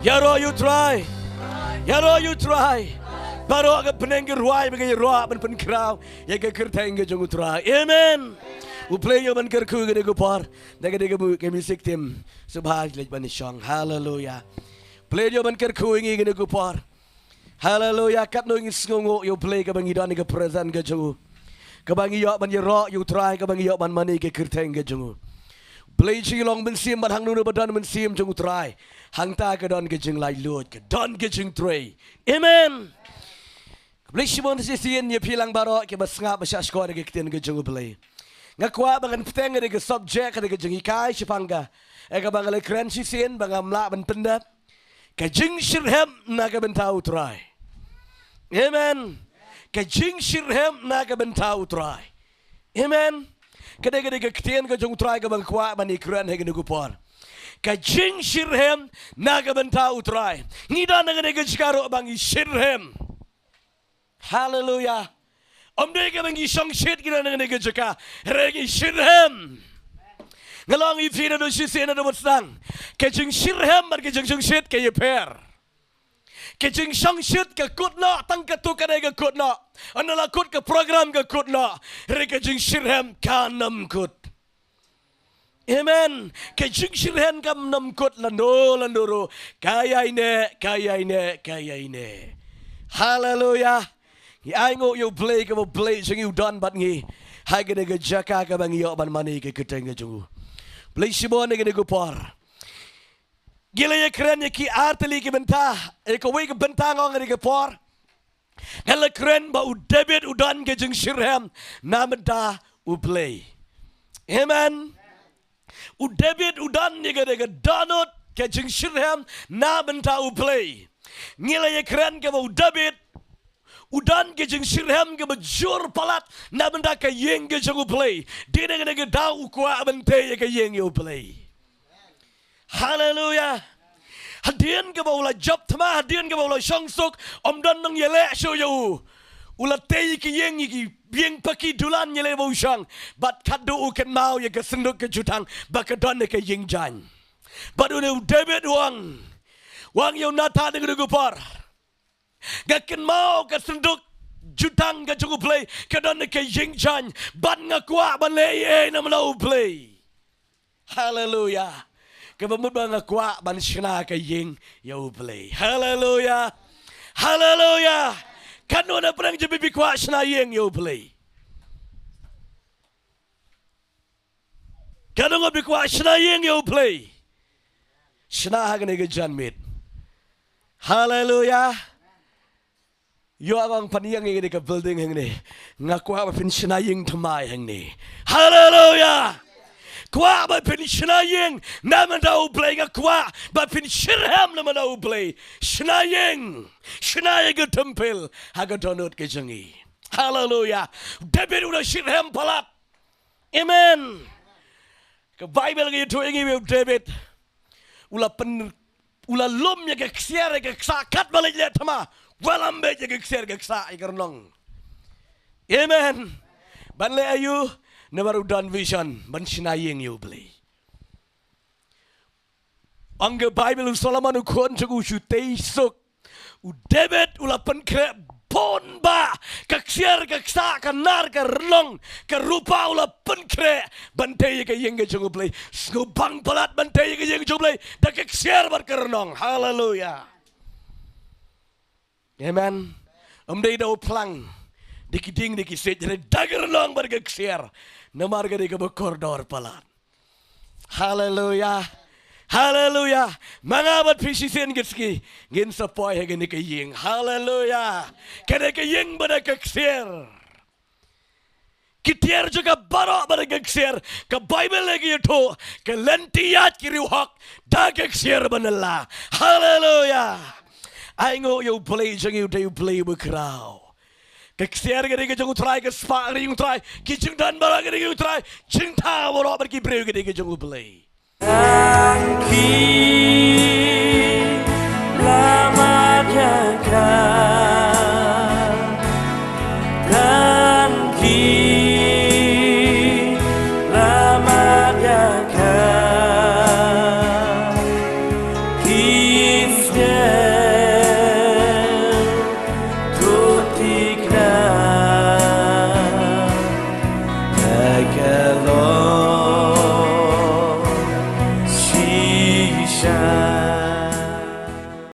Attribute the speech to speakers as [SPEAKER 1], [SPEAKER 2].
[SPEAKER 1] Yaro you try. Yaro you try. Baro aga penengger ruai bagi roa ban pen krau. Ya ke kerteng ke jongu try. Amen. U play yo ban kerku ke de par. Daga de ke music team. Subhaj lej ban song. Hallelujah. Play yo ban kerku ngi ke de par. Hallelujah. Katno ngi sngongo yo play ke bang idan ke present ke jongu. Ke bang yo ban roa you try ke bang yo ban mani ke kerteng ke jongu. Play long ben sim ban hang nu badan ben sim jongu try. Hang ta ke don ke jing lai lut ke don ke jing tray. Amen. Play shimon sisian ye pilang baro ke basngap basya skor ke kiten ke jongu play. Ngakwa bangan peteng ke subject ke jing ikai sipanga. Eka bangal kren sisian bangam la ben pendap. Ke jing shitrhem na ke ben tau try. Amen. Ke jing shitrhem na ke ben tau try. Amen. Kadang-kadang ketian ke jong try ke bang kuat bani keren hege negupor. Ke jing shitrhem na ke ben tau try. Ngida nang ke jikaro bang shitrhem. Hallelujah. Om de ke bang song shit kita nang ke jika regi shitrhem. Ngalong ifina do shisena do mustang. Ke jing shitrhem mar ke jing shit ke yeper. Ke jing song shit ke kutna tang ke tu ke kutna. Anala kut ke program ke kutna. Reke jing shitrhem kanam kut. Amen. Ke jing shitrhem kam nam kut landoro. Kaya ine. Hallelujah. I know you play ke play jing you done but ngi. Hai ke de jaka ke bang yo ban mani ke keteng ju. Play shibon ke de par. Gila ya keren ya ki arteli ki benta. Eko wei ke benta ngong ke par. Hela keren ba u debit udan ke jing shitrhem namda u play. Amen. U debit udan ni ke donut ke jing shitrhem namda u play. Ngila ya keren ke ba u debit udan ke jing shitrhem ke bajur palat namda ke yeng ke jing u play. Dina ke da u kwa bente ke yeng u play. Hallelujah. Hadian ke bawla job thama hadian ke bawla shongsuk om don nang yele show you. Ula tei ki yeng ki bieng paki dulan yele bau shang but kadu u ken mau ye ke senduk ke jutang baka don ke yeng jan. But u David wang yo nata de gupar. Ga ken mau ke senduk jutang ke jugu play ke don ke yeng jan but ngakwa ban le ye na mau play. Hallelujah. Kebamut bang akwa ban shna ka ying yo play. Hallelujah. Hallelujah. Katno na perang je bibi kwa shna ying yo play. Katno nga bikwa shna ying yo play. Shna hagane ke janmit. Hallelujah. Yo abang paniyang ngene ke building hang ni. Ngakwa ba pin shna ying thamai hang ni. Hallelujah. Kwa ba pin shnaying namanda u play ga kwa ba pin shitrhem namanda u play shnaying temple haga donut ke jangi. Hallelujah. David una shitrhem palat. Amen. Ke Bible ge tu ingi David ula lum ye ke ksier ke sakat balik le thama walambe ye ke ksier ke sa ikarnong. Amen. Ban le ayu never done vision, ban shinaying you play. Angge Bible Solomon ukon chugu shutei sok. U David ulapan kre bon ba kaksier kaksa kanar karlong karupa ulapan kre bantay ke yenge chugu play. Skubang palat bantay ke yenge chugu play. Da kaksier bar karnong. Hallelujah. Amen. Day daw plang. Dikiding dikisit jadi dagar long bar kaksier. Namar ke dika berkoridor palat. Hallelujah. Hallelujah. Mangabat pisisen gitski. Gin sapoy hegen ke ying. Hallelujah. Kene ke ying pada keksir. Kitier juga barok pada keksir. Ke Bible lagi itu. Ke lentiyat kiri hak. Da keksir banala. Hallelujah. Aingo you play jang you day play bekrau. Keksier gede ke jung try ke spa gede jung try ki jung dan bara gede jung try jung ta woro ber ki breu gede ke jung play.